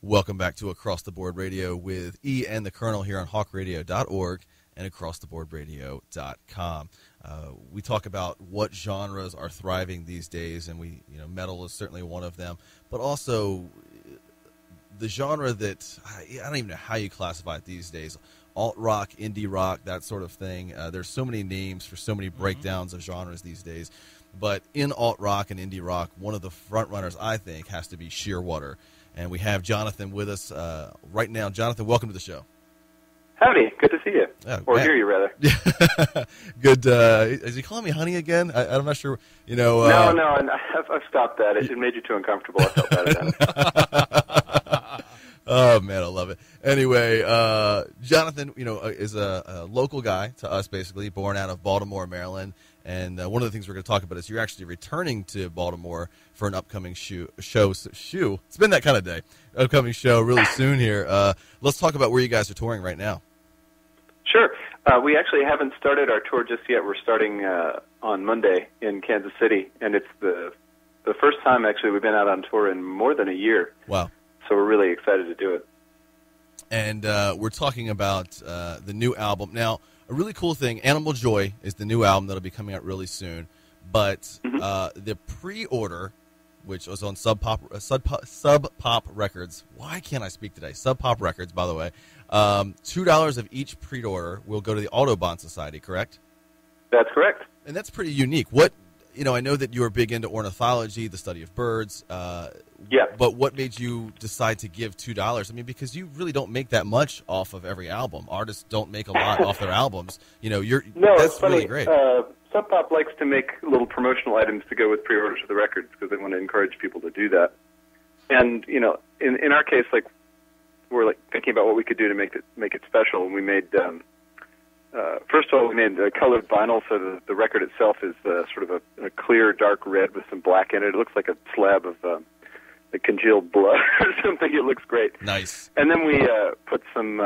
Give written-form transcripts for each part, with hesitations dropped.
Welcome back to Across the Board Radio with E and the Colonel here on hawkradio.org and acrosstheboardradio.com. We talk about what genres are thriving these days, and metal is certainly one of them, but also the genre that I don't even know how you classify it these days. Alt-rock, indie rock, that sort of thing. There's so many names for so many breakdowns of genres these days. But in alt-rock and indie rock, one of the front runners, I think, has to be Shearwater. And we have Jonathan with us right now. Jonathan, welcome to the show. Howdy. Good to see you. Or hear you, rather. Good. Is he calling me honey again? I'm not sure. No, I've stopped that. It made you too uncomfortable. I felt bad at that. Oh, man, I love it. Anyway, Jonathan, is a local guy to us, basically, born out of Baltimore, Maryland. And one of the things we're going to talk about is you're actually returning to Baltimore for an upcoming show. It's been that kind of day. Upcoming show really soon here. Let's talk about where you guys are touring right now. Sure. We actually haven't started our tour just yet. We're starting on Monday in Kansas City, and it's the first time, actually, we've been out on tour in more than a year. Wow. So we're really excited to do it. And we're talking about the new album. Now, a really cool thing, Animal Joy is the new album that'll be coming out really soon. But the pre-order, which was on Sub Pop Records. Why can't I speak today? Sub Pop Records, by the way. $2 of each pre-order will go to the Audubon Society, correct? That's correct. And that's pretty unique. I know that you are big into ornithology, the study of birds. Yeah. But what made you decide to give $2? I mean, because you really don't make that much off of every album. Artists don't make a lot off their albums. That's really great. Sub Pop likes to make little promotional items to go with pre-orders of the records because they want to encourage people to do that. And in our case, we're thinking about what we could do to make it special. And we made first of all, we made colored vinyl, so the record itself is sort of a clear, dark red with some black in it. It looks like a slab of congealed blood or something. It looks great. Nice. And then we put some.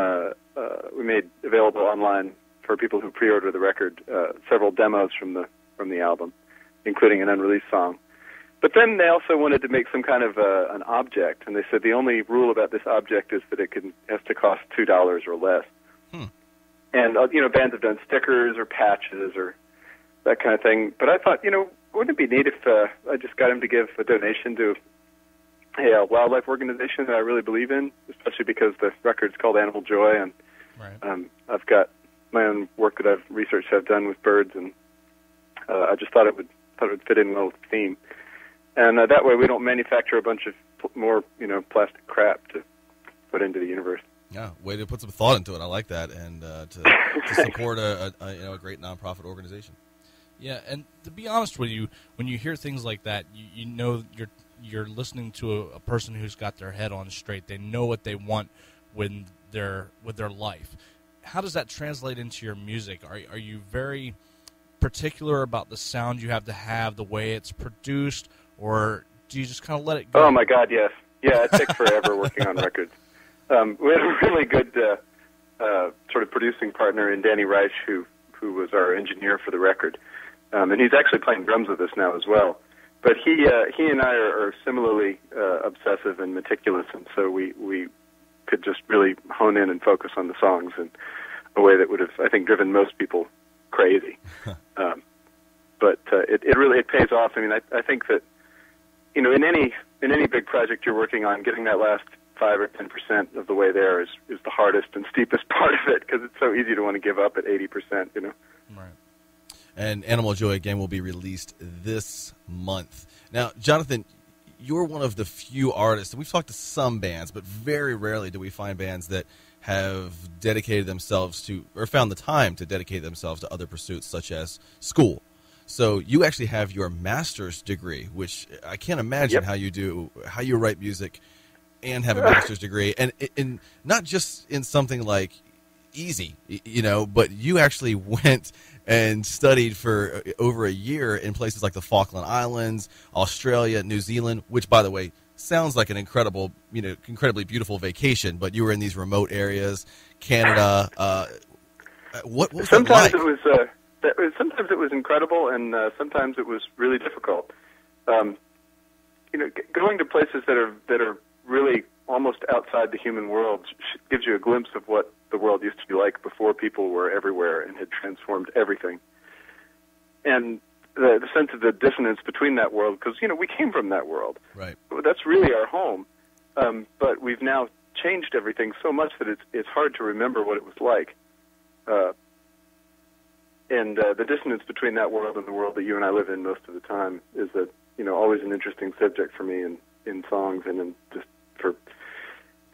We made available online for people who pre-order the record several demos from the album, including an unreleased song. But then they also wanted to make some kind of an object, and they said the only rule about this object is that it has to cost $2 or less. And bands have done stickers or patches or that kind of thing. But I thought, wouldn't it be neat if I just got him to give a donation to a wildlife organization that I really believe in, especially because the record's called Animal Joy, and right. I've got my own work that I've done with birds, and I just thought it would fit in well with the theme. And that way we don't manufacture a bunch of more, plastic crap to put into the universe. Yeah, way to put some thought into it. I like that, and to support a great nonprofit organization. Yeah, and to be honest with you, when you hear things like that, you know you're listening to a person who's got their head on straight. They know what they want with their life. How does that translate into your music? Are you very particular about the sound you have to have, the way it's produced, or do you just kind of let it go? Oh my God, yes. Yeah, it takes forever working on records. We had a really good sort of producing partner in Danny Reich, who was our engineer for the record, and he's actually playing drums with us now as well. But he and I are similarly obsessive and meticulous, and so we could just really hone in and focus on the songs in a way that would have, I think, driven most people crazy. But it really pays off. I mean, I think that in any big project you're working on, getting that last 5 or 10% of the way there is the hardest and steepest part of it, because it's so easy to want to give up at 80%. Right. And Animal Joy, again, will be released this month. Now, Jonathan, you're one of the few artists, and we've talked to some bands, but very rarely do we find bands that have dedicated themselves to, or found the time to dedicate themselves to other pursuits, such as school. So you actually have your master's degree, which I can't imagine how you write music and have a master's degree, and in not just in something like easy, but you actually went and studied for over a year in places like the Falkland Islands, Australia, New Zealand, which, by the way, sounds like an incredibly beautiful vacation, but you were in these remote areas, Canada. What was sometimes that like? Sometimes it was incredible, and sometimes it was really difficult. Going to places that are really almost outside the human world, gives you a glimpse of what the world used to be like before people were everywhere and had transformed everything. And the sense of the dissonance between that world, because, we came from that world. Right. That's really our home. But we've now changed everything so much that it's hard to remember what it was like. And the dissonance between that world and the world that you and I live in most of the time is always an interesting subject for me in songs and in just for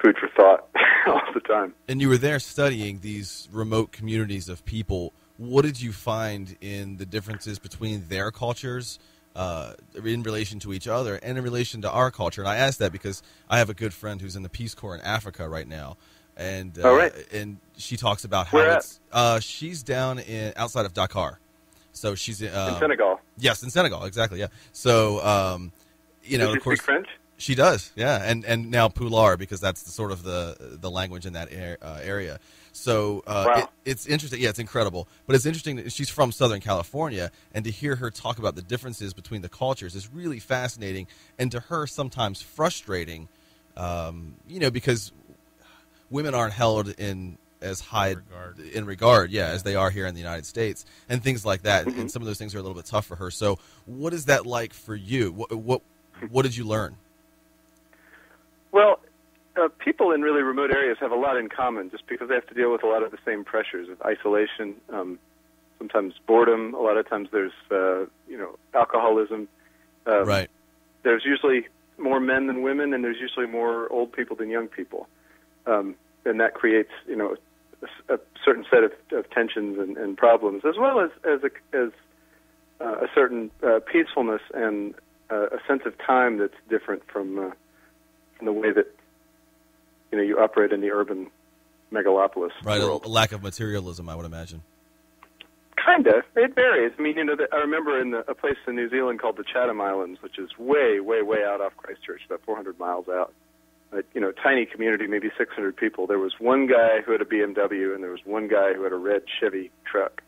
food for thought all the time. And you were there studying these remote communities of people. What did you find in the differences between their cultures in relation to each other and in relation to our culture? And I ask that because I have a good friend who's in the Peace Corps in Africa right now. And and she talks about how she's down outside of Dakar. So she's in Senegal. Yes, in Senegal, exactly. Yeah. So Does she of course, speak French? She does. Yeah, and now Pular, because that's the language in that area. So wow. It's interesting. Yeah, it's incredible. But it's interesting that she's from Southern California, and to hear her talk about the differences between the cultures is really fascinating, and to her sometimes frustrating. Because women aren't held in as high regard, as they are here in the United States, and things like that. Mm-hmm. And some of those things are a little bit tough for her. So, what is that like for you? What did you learn? Well, people in really remote areas have a lot in common, just because they have to deal with a lot of the same pressures of isolation, sometimes boredom. A lot of times there's alcoholism. Right. There's usually more men than women, and there's usually more old people than young people. And that creates, a certain set of tensions and problems, as well as a certain peacefulness and a sense of time that's different from the way that you operate in the urban megalopolis world. A lack of materialism, I would imagine. Kinda. It varies. I mean, I remember in a place in New Zealand called the Chatham Islands, which is way, way, way out off Christchurch, about 400 miles out. Tiny community, maybe 600 people. There was one guy who had a BMW, and there was one guy who had a red Chevy truck,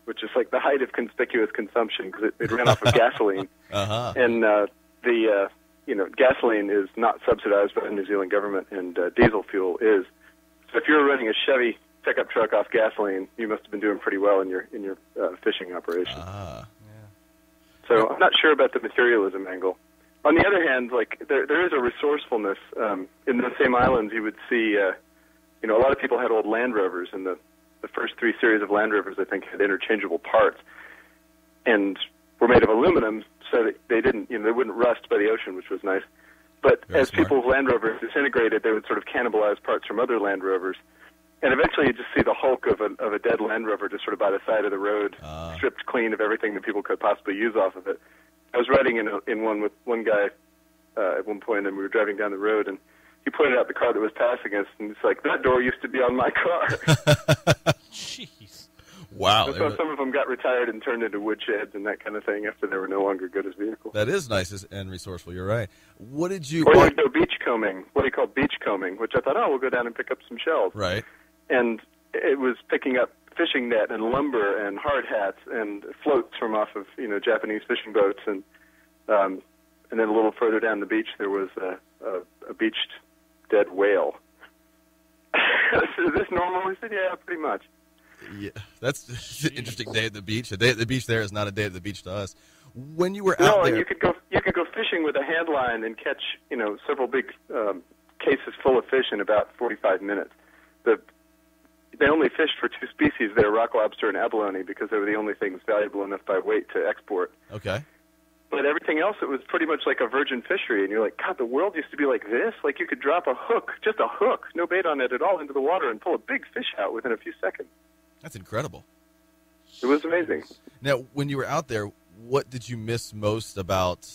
which is like the height of conspicuous consumption because it ran off of gasoline. Uh-huh. And gasoline is not subsidized by the New Zealand government, and diesel fuel is. So if you're running a Chevy pickup truck off gasoline, you must have been doing pretty well in your fishing operation. Yeah. So I'm not sure about the materialism angle. On the other hand, there is a resourcefulness. In the same islands, you would see, a lot of people had old Land Rovers, and the first 3 series of Land Rovers, I think, had interchangeable parts, and were made of aluminum, so that they didn't, they wouldn't rust by the ocean, which was nice. But Very as smart. people's Land Rovers disintegrated, they would sort of cannibalize parts from other Land Rovers, and eventually you just see the hulk of a dead Land Rover just sort of by the side of the road, stripped clean of everything that people could possibly use off of it. I was riding in one with one guy at one point, and we were driving down the road, and he pointed out the car that was passing us, and it's like, that door used to be on my car. Jeez. Wow. And so some of them got retired and turned into woodsheds and that kind of thing after they were no longer good as vehicles. That is nice and resourceful. You're right. What did you... Or you would go beachcombing, what do you call beachcombing, which I thought, we'll go down and pick up some shells. Right. And it was picking up fishing net and lumber and hard hats and floats from off of Japanese fishing boats, and then a little further down the beach there was a beached dead whale. Is this normal? He said, yeah, pretty much. Yeah, that's an interesting day at the beach. A day at the beach there is not a day at the beach to us. When you were out there, and you could go fishing with a hand line and catch several big cases full of fish in about 45 minutes. They only fished for 2 species there, rock lobster and abalone, because they were the only things valuable enough by weight to export. Okay. But everything else, it was pretty much like a virgin fishery, and you're like, God, the world used to be like this? Like you could drop a hook, just a hook, no bait on it at all, into the water and pull a big fish out within a few seconds. That's incredible. It was amazing. Now, when you were out there, what did you miss most about,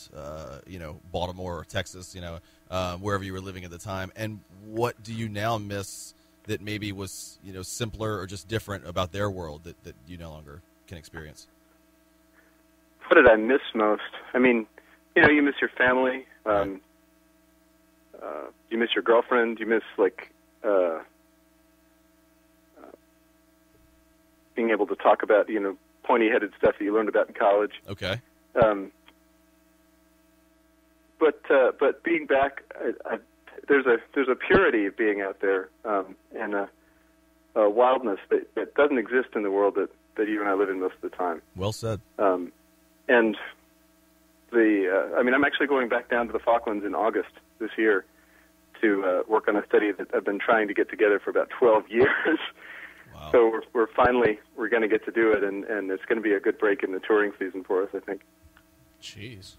Baltimore or Texas, wherever you were living at the time, and what do you now miss that maybe was, simpler or just different about their world that you no longer can experience? What did I miss most? I mean, you miss your family. You miss your girlfriend. You miss, being able to talk about, pointy-headed stuff that you learned about in college. Okay. But being back, there's a purity of being out there, and a wildness that doesn't exist in the world that you and I live in most of the time. Well said. And I'm actually going back down to the Falklands in August this year to work on a study that I've been trying to get together for about 12 years. Wow. So we're going to get to do it, and it's going to be a good break in the touring season for us, I think. Jeez.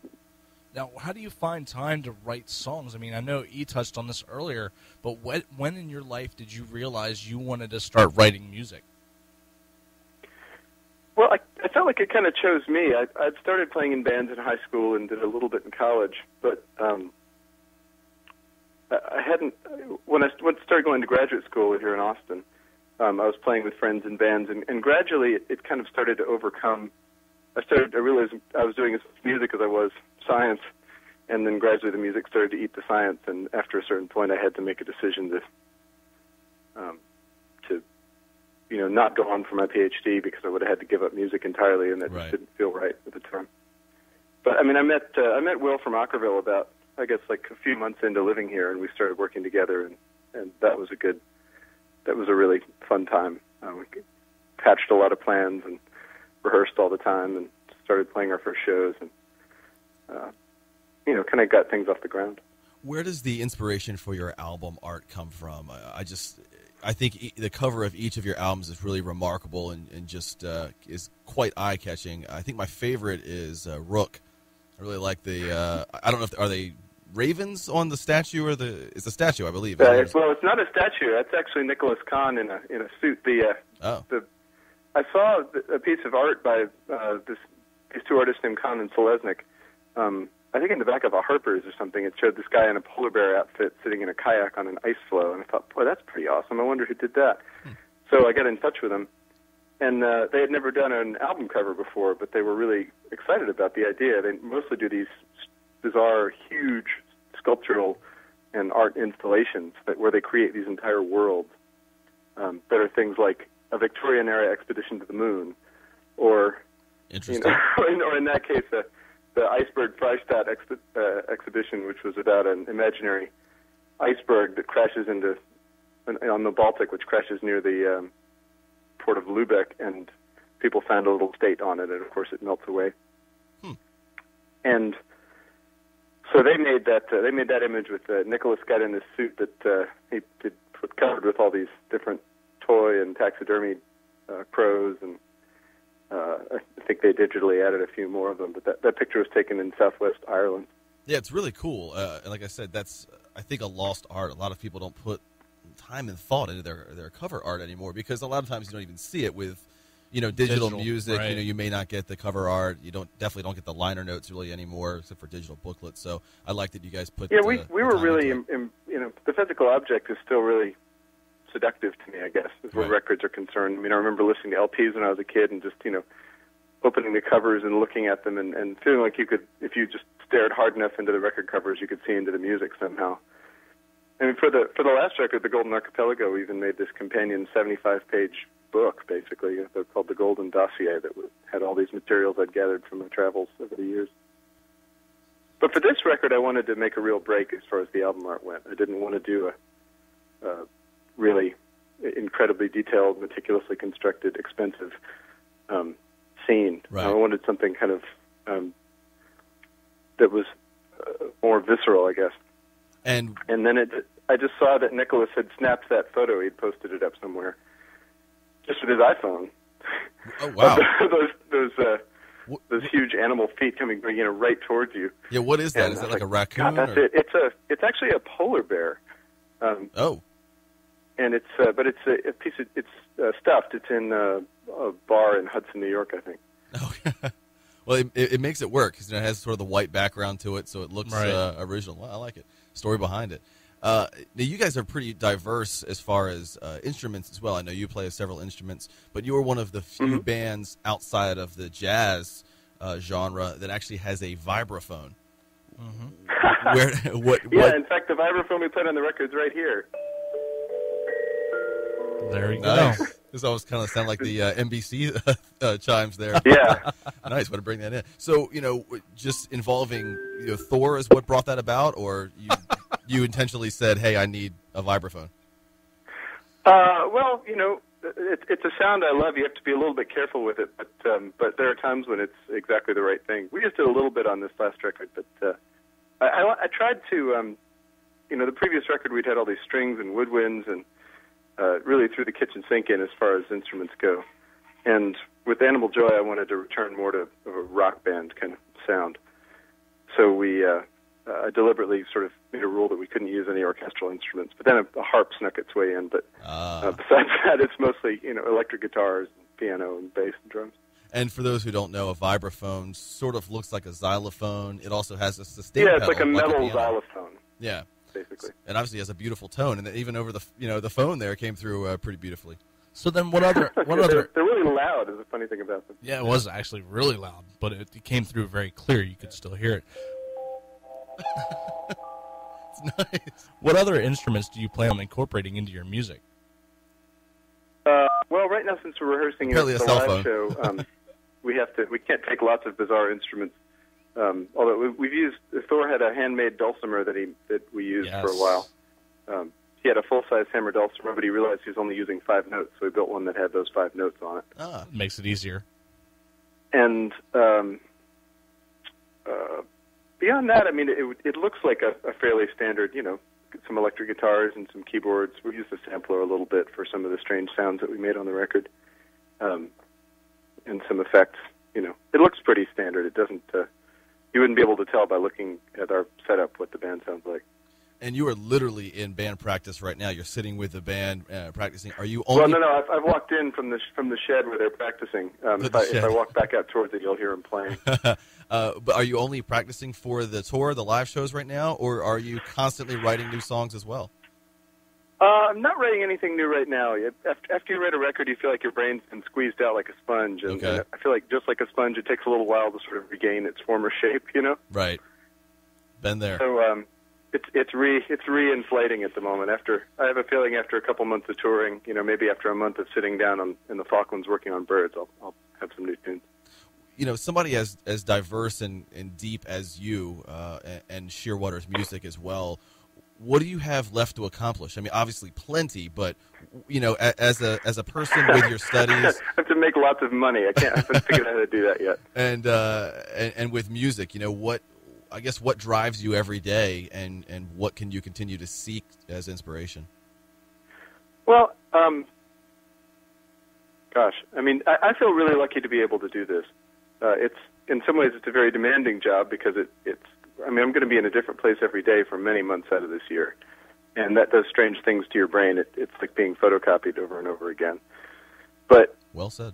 Now, how do you find time to write songs? I mean, I know E touched on this earlier, but when in your life did you realize you wanted to start writing music? Well, I felt like it kind of chose me. I'd started playing in bands in high school and did a little bit in college, but I hadn't. When I started going to graduate school here in Austin, I was playing with friends in bands, and gradually it kind of started to overcome. I realized I was doing as much music as I was science, and then gradually the music started to eat the science, and after a certain point I had to make a decision to not go on for my PhD because I would have had to give up music entirely, and that Right. just didn't feel right at the time. But I mean, I met Will from Ockerville about, I guess, like a few months into living here, and we started working together, and that was a really fun time. We patched a lot of plans and rehearsed all the time, and started playing our first shows, and kind of got things off the ground. Where does the inspiration for your album art come from? I think the cover of each of your albums is really remarkable and just is quite eye-catching. I think my favorite is Rook. I really like the. I don't know if are they ravens on the statue or it's a statue, I believe. Well, it's not a statue. That's actually Nicholas Kahn in a suit. I saw a piece of art by these two artists named Kahn and Selesnik. I think in the back of a Harper's or something, it showed this guy in a polar bear outfit sitting in a kayak on an ice floe, and I thought, boy, that's pretty awesome. I wonder who did that. So I got in touch with them, and they had never done an album cover before, but they were really excited about the idea. They mostly do these bizarre, huge sculptural and art installations where they create these entire worlds that are things like a Victorian-era expedition to the moon, or or in that case, the Iceberg Freistadt exhibition, which was about an imaginary iceberg that crashes on the Baltic, which crashes near the port of Lübeck, and people found a little state on it, and of course it melts away. And so they made that image with Nicholas got in this suit that he put covered with all these different toy and taxidermy crows, and I think they digitally added a few more of them, but that picture was taken in Southwest Ireland. Yeah, it's really cool. And like I said, that's, I think, a lost art. A lot of people don't put time and thought into their cover art anymore, because a lot of times you don't even see it with, digital music. Right. You may not get the cover art. You definitely don't get the liner notes really anymore, except for digital booklets. So I like that you guys put. Yeah, we were really, the physical object is still really seductive to me, I guess, as where records are concerned. I mean, I remember listening to LPs when I was a kid and just, opening the covers and looking at them and feeling like you could, if you just stared hard enough into the record covers, you could see into the music somehow. I mean, for the last record, the Golden Archipelago, we even made this companion 75-page book, basically, called the Golden Dossier, that had all these materials I'd gathered from my travels over the years. But for this record, I wanted to make a real break as far as the album art went. I didn't want to do a really incredibly detailed, meticulously constructed, expensive scene. Right. I wanted something kind of that was more visceral, I guess. And then I just saw that Nicholas had snapped that photo. He'd posted it up somewhere, just with his iPhone. Oh wow! those huge animal feet coming, right towards you. Yeah, what is that? And is that like a raccoon? God, that's it. It's actually a polar bear. And it's a piece of, it's stuffed. It's in a bar in Hudson, New York, I think. Oh, well, it makes it work because it has sort of the white background to it, so it looks original. Well, I like it. Story behind it. Now, you guys are pretty diverse as far as instruments as well. I know you play several instruments, but you are one of the few bands outside of the jazz genre that actually has a vibraphone. In fact, the vibraphone we played on the record's right here. There you nice. go. This almost kind of sound like the NBC chimes there. Yeah. Nice. Want to bring that in. So, just involving Thor is what brought that about, or you you intentionally said, "Hey, I need a vibraphone"? Well, it's a sound I love. You have to be a little bit careful with it, but there are times when it's exactly the right thing. We just did a little bit on this last record, but I tried to, the previous record we'd had all these strings and woodwinds and really threw the kitchen sink in as far as instruments go. And with Animal Joy, I wanted to return more to a rock band kind of sound. So we deliberately sort of made a rule that we couldn't use any orchestral instruments. But then a harp snuck its way in. But besides that, it's mostly electric guitars, and piano, and bass and drums. And for those who don't know, a vibraphone sort of looks like a xylophone. It also has a sustain pedal. Yeah, it's like a metal xylophone. Yeah. Basically. And obviously has a beautiful tone, and even over the phone there came through pretty beautifully. So then what other they're really loud is the funny thing about them. Yeah, it was actually really loud, but it came through very clear. You could still hear it. It's nice. What other instruments do you plan on incorporating into your music? Well, right now, since we're rehearsing the live show, we can't take lots of bizarre instruments. Although we've used, Thor had a handmade dulcimer that we used for a while. He had a full-size hammer dulcimer, but he realized he was only using 5 notes, so he built one that had those 5 notes on it. Makes it easier. And beyond that, I mean, it looks like a fairly standard, some electric guitars and some keyboards. We used the sampler a little bit for some of the strange sounds that we made on the record, and some effects. It looks pretty standard. It doesn't. You wouldn't be able to tell by looking at our setup what the band sounds like. And you are literally in band practice right now. You're sitting with the band practicing. Are you only? Well, no. I've walked in from the shed where they're practicing. If I walk back out towards it, you'll hear them playing. But are you only practicing for the tour, the live shows right now, or are you constantly writing new songs as well? I'm not writing anything new right now. After you write a record, you feel like your brain's been squeezed out like a sponge. And I feel like just like a sponge, it takes a little while to sort of regain its former shape, Right. Been there. So it's re-inflating at the moment. I have a feeling after a couple months of touring, maybe after a month of sitting down in the Falklands working on birds, I'll have some new tunes. Somebody as diverse and deep as you and Shearwater's music as well, what do you have left to accomplish? I mean, obviously plenty, but as a person with your studies, I have to make lots of money. I haven't figured out how to do that yet. And with music, what drives you every day, and what can you continue to seek as inspiration? Well, gosh, I mean, I feel really lucky to be able to do this. It's in some ways it's a very demanding job because it's. I mean, I'm going to be in a different place every day for many months out of this year, and that does strange things to your brain. It's like being photocopied over and over again. But well said.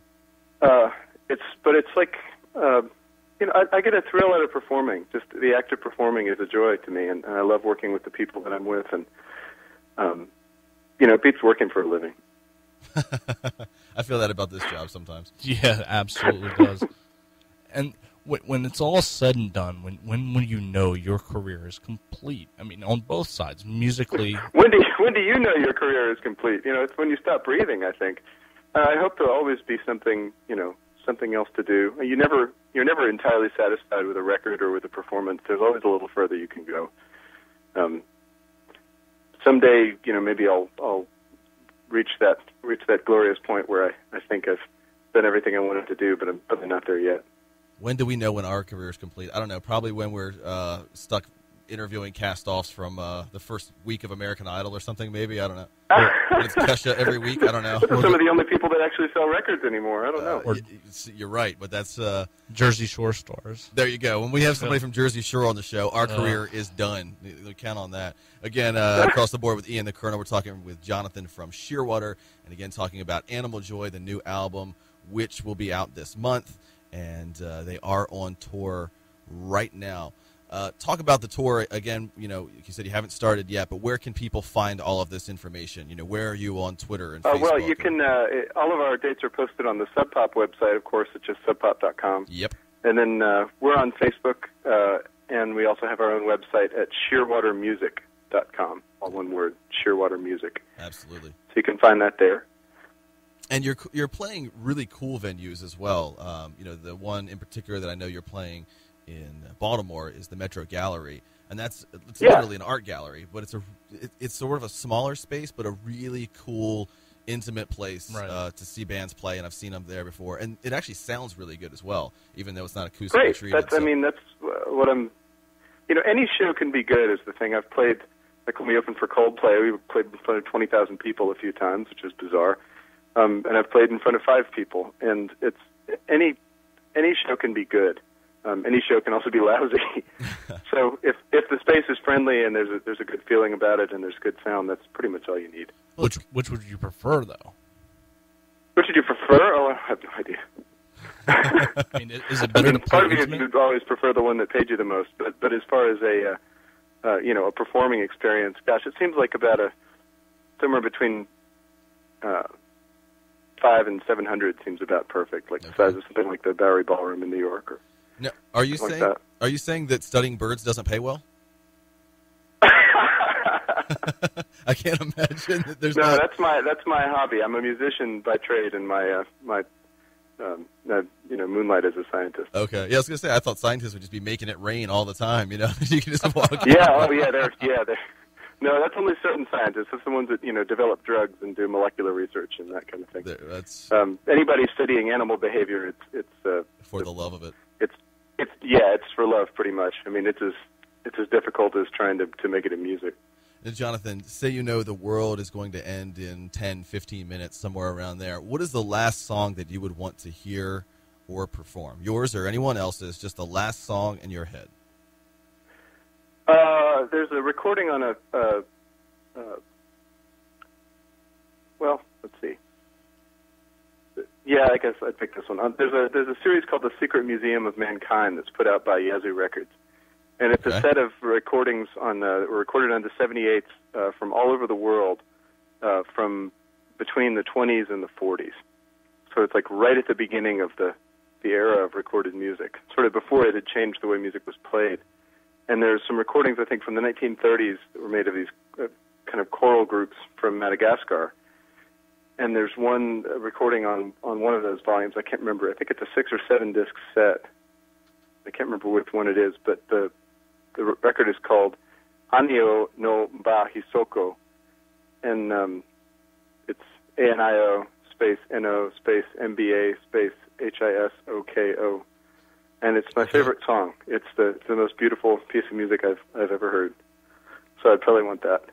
It's like I get a thrill out of performing. Just the act of performing is a joy to me, and I love working with the people that I'm with, and it beats working for a living. I feel that about this job sometimes. Yeah, absolutely does. And when it's all said and done, when you know your career is complete? I mean, on both sides, musically. When do you know your career is complete? It's when you stop breathing, I think. I hope there'll always be something else to do. You're never entirely satisfied with a record or with a performance. There's always a little further you can go. Someday, maybe I'll reach that glorious point where I think I've done everything I wanted to do, but I'm probably not there yet. When do we know when our career is complete? I don't know. Probably when we're stuck interviewing cast-offs from the first week of American Idol or something, maybe. I don't know. It's Kesha every week. I don't know. Those are some of the only people that actually sell records anymore. I don't know. You're right, but that's... Jersey Shore stars. There you go. When we have somebody from Jersey Shore on the show, our career is done. Count on that. Again, across the board with Ian the Colonel, we're talking with Jonathan from Shearwater, and again talking about Animal Joy, the new album, which will be out this month. And they are on tour right now. Talk about the tour again. You said you haven't started yet, but where can people find all of this information? Where are you on Twitter and Facebook? Well, you can. All of our dates are posted on the Sub Pop website, of course. It's just subpop.com. Yep. And then we're on Facebook, and we also have our own website at shearwatermusic.com. All one word, Shearwater Music. Absolutely. So you can find that there. And you're playing really cool venues as well. The one in particular that I know you're playing in Baltimore is the Metro Gallery. and it's literally an art gallery, but it's sort of a smaller space, but a really cool, intimate place to see bands play, and I've seen them there before, and it actually sounds really good as well, even though it's not acoustically treated. That's what I'm. Any show can be good is the thing. I've played, like when we opened for Coldplay, we played in front of 20,000 people a few times, which is bizarre, and I've played in front of 5 people, and it's any show can be good. Any show can also be lousy. So if the space is friendly and there's a good feeling about it and there's good sound, that's pretty much all you need. Which would you prefer, though? Which would you prefer? Oh, I have no idea. I mean, is it better to play part of you intimate? would always prefer the one that paid you the most, but as far as a performing experience, gosh, it seems like about somewhere between 500 and 700 seems about perfect, like the size of something like the Bowery Ballroom in New York. Or now, are you saying that studying birds doesn't pay well? I can't imagine that there's no. That's my hobby. I'm a musician by trade, and my moonlight as a scientist. Okay, yeah, I was gonna say I thought scientists would just be making it rain all the time. You know, you can just walk. No, that's only certain scientists. That's the ones that develop drugs and do molecular research and that kind of thing. That's anybody studying animal behavior. It's for the love of it. It's for love, pretty much. I mean, it's as difficult as trying to make it in music. Now, Jonathan, say the world is going to end in 10, 15 minutes, somewhere around there. What is the last song that you would want to hear or perform? Yours or anyone else's, just the last song in your head. There's a recording on let's see. Yeah, I guess I'd pick this one. There's a series called The Secret Museum of Mankind that's put out by Yazoo Records. And it's a set of recordings recorded on the 78s from all over the world from between the 20s and the 40s. So it's like right at the beginning of the era of recorded music, sort of before it had changed the way music was played. And there's some recordings, I think, from the 1930s that were made of these kind of choral groups from Madagascar. And there's one recording on one of those volumes. I can't remember. I think it's a 6 or 7 disc set. I can't remember which one it is, but the record is called Anio no Ba Hisoko, and it's ANIO space NO space MBA space HISOKO, and it's my favorite song. It's the most beautiful piece of music I've ever heard. So I'd probably want that.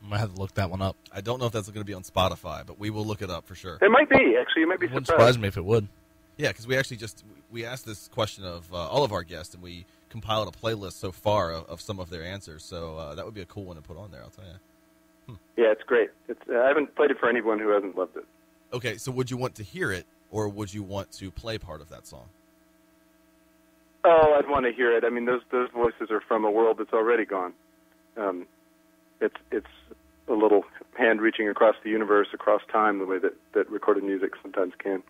I might have to look that one up. I don't know if that's going to be on Spotify, but we will look it up for sure. It might be, actually. You might be Wouldn't surprised. surprise me if it would. Yeah, because we actually we asked this question of all of our guests, and we compiled a playlist so far of some of their answers. So that would be a cool one to put on there, I'll tell you. Yeah, it's great. I haven't played it for anyone who hasn't loved it. Okay, so would you want to hear it, or would you want to play part of that song? Oh, I'd want to hear it. I mean, those voices are from a world that's already gone. It's a little hand reaching across the universe, across time, the way that recorded music sometimes can.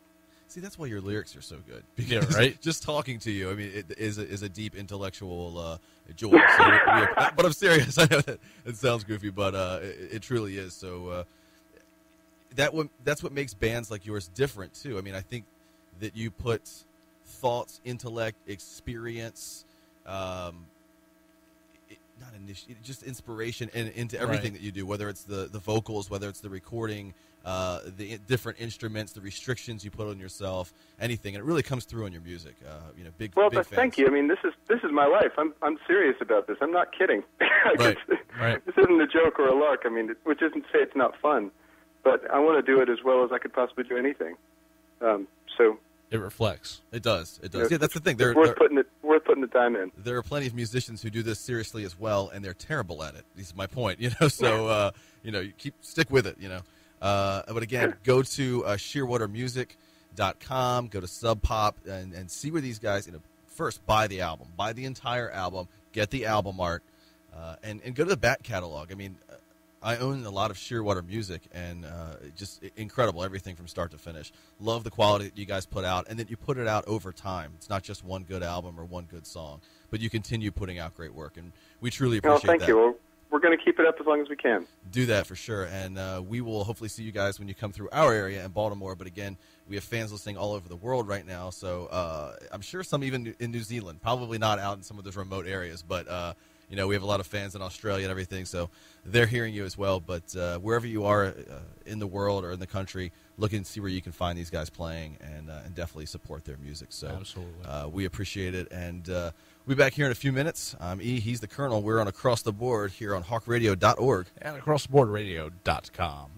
See, that's why your lyrics are so good. Yeah, right? Just talking to you, I mean, it is a deep intellectual joy. So but I'm serious. I know that it sounds goofy, but it truly is. So that's what makes bands like yours different, too. I mean, I think that you put thoughts, intellect, experience, just inspiration into everything that you do, whether it's the vocals, whether it's the recording, the different instruments, the restrictions you put on yourself, anything, and it really comes through on your music. Big fans. Thank you. I mean, this is my life. I'm serious about this. I'm not kidding. Right. This isn't a joke or a lark. I mean, which isn't to say it's not fun, but I want to do it as well as I could possibly do anything. So it reflects. It does. It does. Yeah, that's the thing. It's worth putting the time in. There are plenty of musicians who do this seriously as well, and they're terrible at it. This is my point. So you stick with it. But again, go to shearwatermusic.com, go to Sub Pop, and see where these guys. First buy the album, buy the entire album, get the album art, and go to the back catalog. I mean, I own a lot of Shearwater music, and just incredible, everything from start to finish. Love the quality that you guys put out, and that you put it out over time. It's not just one good album or one good song, but you continue putting out great work, and we truly appreciate that. Thank you. We're going to keep it up as long as we can. Do that for sure, and we will hopefully see you guys when you come through our area in Baltimore. But again, we have fans listening all over the world right now, so I'm sure some even in New Zealand, probably not out in some of those remote areas, but You know, we have a lot of fans in Australia and everything, so they're hearing you as well. But wherever you are in the world or in the country, look and see where you can find these guys playing, and definitely support their music. So absolutely, we appreciate it, and we'll be back here in a few minutes. I'm E. He's the Colonel. We're on Across the Board here on hawkradio.org and acrosstheboardradio.com.